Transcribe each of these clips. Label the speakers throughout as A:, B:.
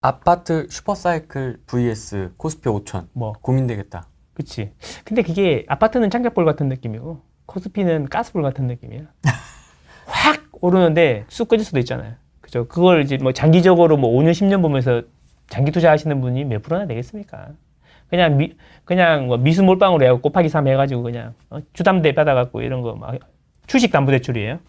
A: 아파트 슈퍼사이클 vs 코스피 5천.
B: 뭐,
A: 고민되겠다.
B: 그치. 근데 그게 아파트는 장작볼 같은 느낌이고, 코스피는 가스볼 같은 느낌이야. 확 오르는데 쑥 꺼질 수도 있잖아요. 그죠? 그걸 이제 뭐 장기적으로 뭐 5년, 10년 보면서 장기 투자하시는 분이 몇 프로나 되겠습니까? 그냥 뭐 미수 몰빵으로 해갖고 곱하기 3 해가지고 그냥 주담대 받아갖고 이런 거 막 주식담보대출이에요.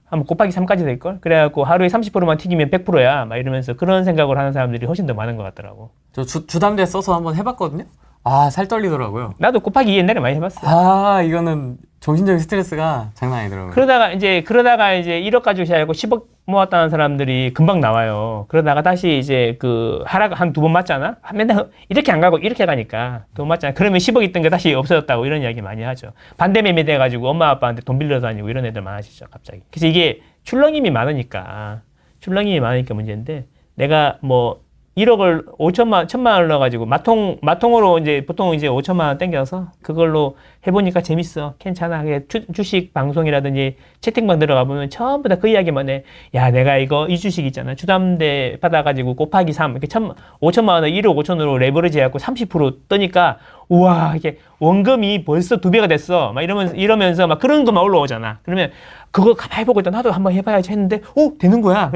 B: 한번 곱하기 3까지 될걸? 그래갖고 하루에 30%만 튀기면 100%야. 막 이러면서 그런 생각을 하는 사람들이 훨씬 더 많은 것 같더라고.
A: 저 주담대 써서 한번 해봤거든요. 아, 살 떨리더라고요.
B: 나도 곱하기 2 옛날에 많이 해봤어.
A: 아, 이거는 정신적인 스트레스가 장난 아니더라고요.
B: 그러다가 이제 1억 가지고 시작하고 10억 모았다는 사람들이 금방 나와요. 그러다가 다시 이제 그 하락 한 2번 맞잖아? 맨날 이렇게 안 가고 이렇게 가니까 2번 맞잖아. 그러면 10억 있던 게 다시 없어졌다고 이런 이야기 많이 하죠. 반대 매매 돼가지고 엄마 아빠한테 돈 빌려 다니고 이런 애들 많아지죠, 갑자기. 그래서 이게 출렁임이 많으니까 문제인데, 내가 뭐 1억을 1,000만 원 넣어가지고 마통으로 이제 보통 이제 5천만 원 땡겨서 그걸로 해보니까 재밌어, 괜찮아. 주식 방송이라든지 채팅방 들어가 보면 전부 다 그 이야기만 해. 야, 내가 이 주식 있잖아, 주담대 받아가지고 곱하기 3 이렇게 5천만 원을 1억 5천으로 레버리지 해갖고 30% 뜨니까 우와, 이게 원금이 벌써 2배가 됐어 막 이러면서 막 그런 것만 올라오잖아. 그러면 그거 가만히 보고 있다 나도 한번 해봐야지 했는데 되는 거야.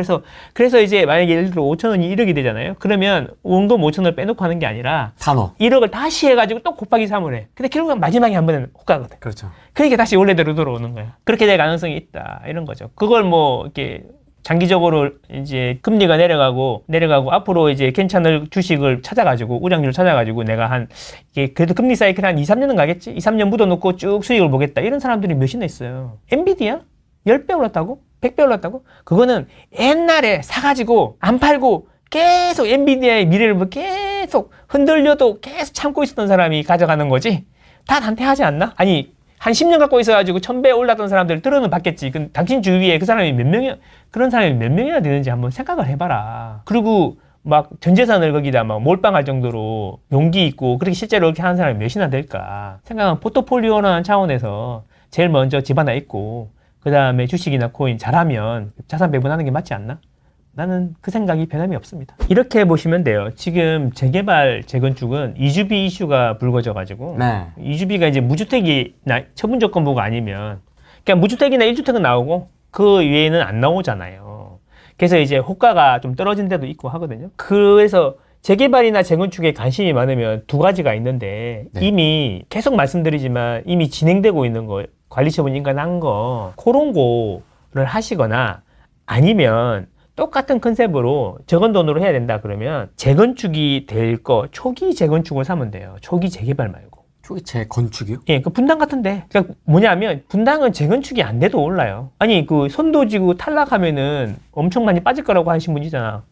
B: 그래서 이제 만약에 예를 들어 5천 원이 1억이 되잖아요. 그러면 원금 5천 원을 빼놓고 하는 게 아니라
A: 단어.
B: 1억을 다시 해가지고 또 곱하기 3을 해. 근데 결국은 마지막에 한 번은 호가거든.
A: 그렇죠.
B: 그러니까 다시 원래대로 돌아오는 거야. 그렇게 될 가능성이 있다, 이런 거죠. 그걸 뭐 이렇게 장기적으로 이제 금리가 내려가고 앞으로 이제 괜찮을 주식을 찾아가지고 우량주를 찾아가지고 내가 이게 그래도 금리 사이클 한 2, 3년은 가겠지? 2, 3년 묻어놓고 쭉 수익을 보겠다, 이런 사람들이 몇이나 있어요. 엔비디아? 10배 올랐다고? 100배 올랐다고? 그거는 옛날에 사가지고 안 팔고 계속 엔비디아의 미래를 계속 흔들려도 계속 참고 있었던 사람이 가져가는 거지. 다 단테하지 않나? 아니, 한 10년 갖고 있어가지고 1000배 올랐던 사람들 들어는 봤겠지. 당신 주위에 그런 사람이 몇 명이나 되는지 한번 생각을 해봐라. 그리고 막 전 재산을 거기다 막 몰빵할 정도로 용기 있고 그렇게 실제로 그렇게 하는 사람이 몇이나 될까? 생각은 포트폴리오라는 차원에서 제일 먼저 집 하나 있고 그 다음에 주식이나 코인 잘하면 자산 배분하는 게 맞지 않나? 나는 그 생각이 변함이 없습니다. 이렇게 보시면 돼요. 지금 재개발, 재건축은 이주비 이슈가 불거져가지고,
A: 네.
B: 이주비가 이제 무주택이나 처분조건부가 아니면, 그러니까 무주택이나 1주택은 나오고 그 외에는 안 나오잖아요. 그래서 이제 호가가 좀 떨어진 데도 있고 하거든요. 그래서 재개발이나 재건축에 관심이 많으면 두 가지가 있는데,
A: 네.
B: 이미 계속 말씀드리지만 이미 진행되고 있는 거, 관리처분 인가난 거, 그런 거를 하시거나 아니면 똑같은 컨셉으로 적은 돈으로 해야 된다 그러면 재건축이 될 거 초기 재건축을 사면 돼요. 초기 재개발 말고.
A: 초기 재건축이요?
B: 예, 그 분당 같은데. 그러니까 뭐냐면 분당은 재건축이 안 돼도 올라요. 아니, 그 선도지구 탈락하면은 엄청 많이 빠질 거라고 하신 분이잖아.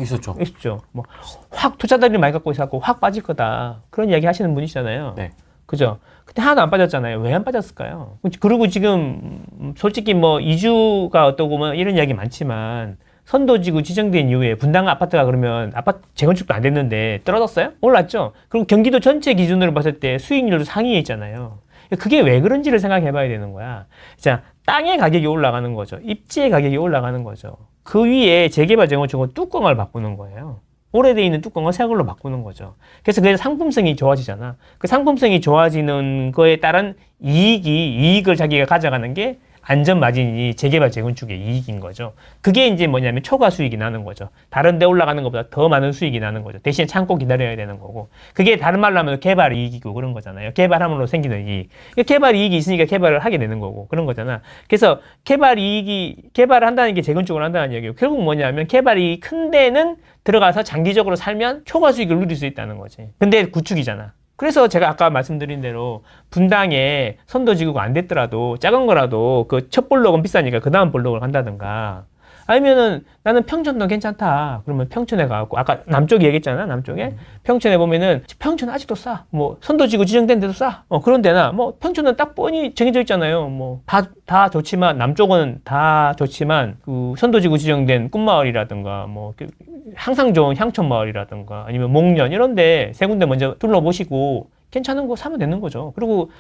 A: 있었죠.
B: 있었죠. 뭐 확 투자자들이 많이 갖고 있어갖고 확 빠질 거다, 그런 이야기 하시는 분이잖아요.
A: 네.
B: 그죠? 근데 하나도 안 빠졌잖아요. 왜 안 빠졌을까요? 그리고 지금 솔직히 뭐 이주가 어떠고 뭐 이런 이야기 많지만 선도지구 지정된 이후에 분당 아파트가 그러면 아파트 재건축도 안 됐는데 떨어졌어요? 올랐죠? 그리고 경기도 전체 기준으로 봤을 때 수익률도 상위에 있잖아요. 그게 왜 그런지를 생각해 봐야 되는 거야. 자, 땅의 가격이 올라가는 거죠. 입지의 가격이 올라가는 거죠. 그 위에 재개발 재건축은 뚜껑을 바꾸는 거예요. 오래돼 있는 뚜껑을 새 걸로 바꾸는 거죠. 그래서 그게 상품성이 좋아지잖아. 그 상품성이 좋아지는 거에 따른 이익을 자기가 가져가는 게 안전마진이 재개발 재건축의 이익인 거죠. 그게 이제 뭐냐면 초과 수익이 나는 거죠. 다른 데 올라가는 것보다 더 많은 수익이 나는 거죠. 대신 참고 기다려야 되는 거고. 그게 다른 말로 하면 개발 이익이고 그런 거잖아요. 개발함으로 생기는 이익. 개발 이익이 있으니까 개발을 하게 되는 거고 그런 거잖아. 그래서 개발을 한다는 게 재건축을 한다는 얘기예요. 결국 뭐냐면 개발이 큰 데는 들어가서 장기적으로 살면 초과 수익을 누릴 수 있다는 거지. 근데 구축이잖아. 그래서 제가 아까 말씀드린 대로 분당에 선도지구가 안 됐더라도 작은 거라도 그 첫 볼록은 비싸니까 그 다음 볼록을 간다든가, 아니면은 나는 평촌도 괜찮다 그러면 평촌에 가고, 아까 남쪽에 얘기했잖아. 남쪽에 평촌에 보면은 평촌 아직도 싸. 뭐 선도지구 지정된 데도 싸. 그런 데나 뭐 평촌은 딱 뻔히 정해져 있잖아요. 뭐 다 좋지만 남쪽은 다 좋지만 그 선도지구 지정된 꿈마을이라든가 뭐 항상 좋은 향촌마을이라든가 아니면 목련 이런 데 세 군데 먼저 둘러보시고 괜찮은 거 사면 되는 거죠. 그리고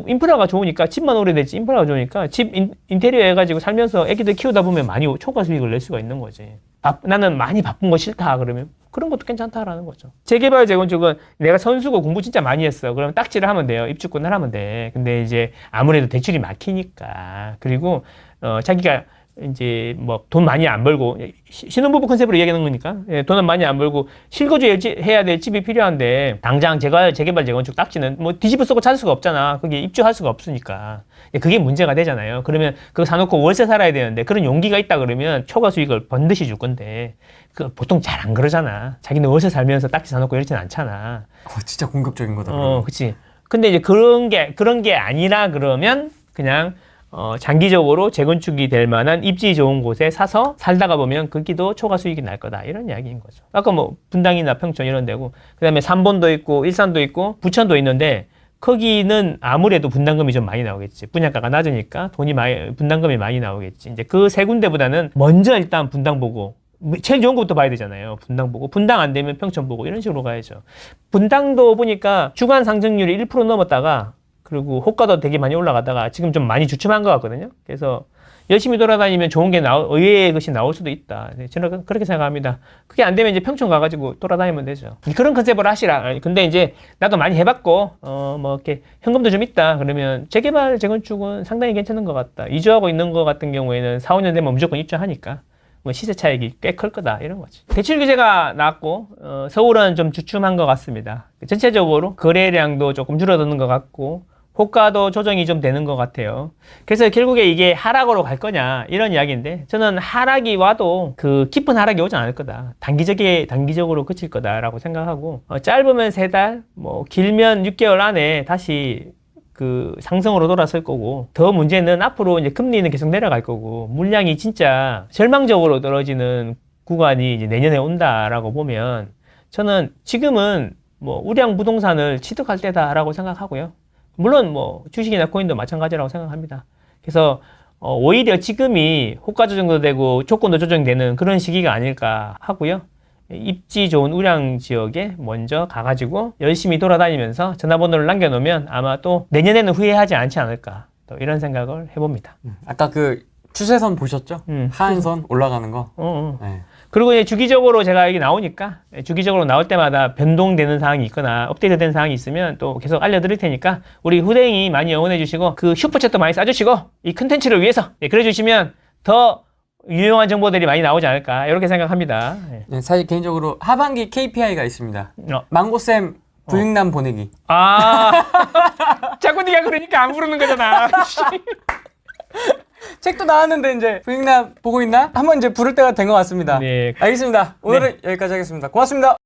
B: 인프라가 좋으니까 집만 오래됐지 인프라가 좋으니까 집 인테리어 해가지고 살면서 애기들 키우다 보면 많이 초과 수익을 낼 수가 있는 거지. 나는 많이 바쁜 거 싫다 그러면 그런 것도 괜찮다라는 거죠. 재개발 재건축은 내가 선수고 공부 진짜 많이 했어. 그러면 딱지를 하면 돼요. 입주권을 하면 돼. 근데 이제 아무래도 대출이 막히니까 그리고 자기가 이제 뭐 돈 많이 안 벌고 신혼부부 컨셉으로 얘기하는 거니까 돈은 많이 안 벌고 실거주 해야 될 집이 필요한데 당장 재개발 재건축 딱지는 뭐 뒤집어 쓰고 찾을 수가 없잖아. 그게 입주할 수가 없으니까 그게 문제가 되잖아요. 그러면 그거 사놓고 월세 살아야 되는데 그런 용기가 있다 그러면 초과 수익을 번듯이 줄 건데 그 보통 잘 안 그러잖아. 자기는 월세 살면서 딱지 사놓고 이러지는 않잖아.
A: 진짜 공격적인 거다.
B: 그치. 근데 이제 그런 게 아니라 그러면 그냥 장기적으로 재건축이 될 만한 입지 좋은 곳에 사서 살다가 보면 거기도 초과 수익이 날 거다. 이런 이야기인 거죠. 아까 뭐 분당이나 평촌 이런 데고, 그 다음에 삼본도 있고, 일산도 있고, 부천도 있는데, 거기는 아무래도 분담금이 좀 많이 나오겠지. 분양가가 낮으니까 분담금이 많이 나오겠지. 이제 그 세 군데보다는 먼저 일단 분당 보고, 제일 좋은 것부터 봐야 되잖아요. 분당 보고. 분당 안 되면 평촌 보고. 이런 식으로 가야죠. 분당도 보니까 주간 상승률이 1% 넘었다가, 그리고 호가도 되게 많이 올라가다가 지금 좀 많이 주춤한 것 같거든요. 그래서 열심히 돌아다니면 좋은 게 의외의 것이 나올 수도 있다. 저는 그렇게 생각합니다. 그게 안 되면 이제 평촌 가가지고 돌아다니면 되죠. 그런 컨셉으로 하시라. 근데 이제 나도 많이 해봤고, 뭐 이렇게 현금도 좀 있다. 그러면 재개발, 재건축은 상당히 괜찮은 것 같다. 이주하고 있는 것 같은 경우에는 4, 5년 되면 무조건 입주하니까. 뭐 시세 차익이 꽤 클 거다 이런 거지. 대출 규제가 나왔고 서울은 좀 주춤한 것 같습니다. 전체적으로 거래량도 조금 줄어드는 것 같고 호가도 조정이 좀 되는 것 같아요. 그래서 결국에 이게 하락으로 갈 거냐 이런 이야기인데 저는 하락이 와도 그 깊은 하락이 오지 않을 거다. 단기적으로 그칠 거다라고 생각하고 짧으면 3달, 뭐 길면 6개월 안에 다시 그 상승으로 돌아설 거고 더 문제는 앞으로 이제 금리는 계속 내려갈 거고 물량이 진짜 절망적으로 떨어지는 구간이 이제 내년에 온다라고 보면 저는 지금은 뭐 우량 부동산을 취득할 때다라고 생각하고요. 물론 뭐 주식이나 코인도 마찬가지라고 생각합니다. 그래서 오히려 지금이 호가 조정도 되고 조건도 조정되는 그런 시기가 아닐까 하고요. 입지 좋은 우량 지역에 먼저 가가지고 열심히 돌아다니면서 전화번호를 남겨놓으면 아마 또 내년에는 후회하지 않지 않을까 또 이런 생각을 해봅니다.
A: 아까 그 추세선 보셨죠? 하한선 올라가는 거. 네.
B: 그리고 이제 주기적으로 제가 여기 나오니까 주기적으로 나올 때마다 변동되는 사항이 있거나 업데이트된 사항이 있으면 또 계속 알려드릴 테니까 우리 후대인이 많이 응원해 주시고 그 슈퍼챗도 많이 싸주시고 이 컨텐츠를 위해서 그래 주시면 더 유용한 정보들이 많이 나오지 않을까 이렇게 생각합니다.
A: 네, 사실 개인적으로 하반기 KPI가 있습니다. 망고쌤 부익남 보내기.
B: 자꾸 네가 그러니까 안 부르는 거잖아.
A: 책도 나왔는데 이제 부익남 보고 있나? 한번 이제 부를 때가 된 것 같습니다.
B: 네.
A: 알겠습니다. 오늘은 여기까지 하겠습니다. 고맙습니다.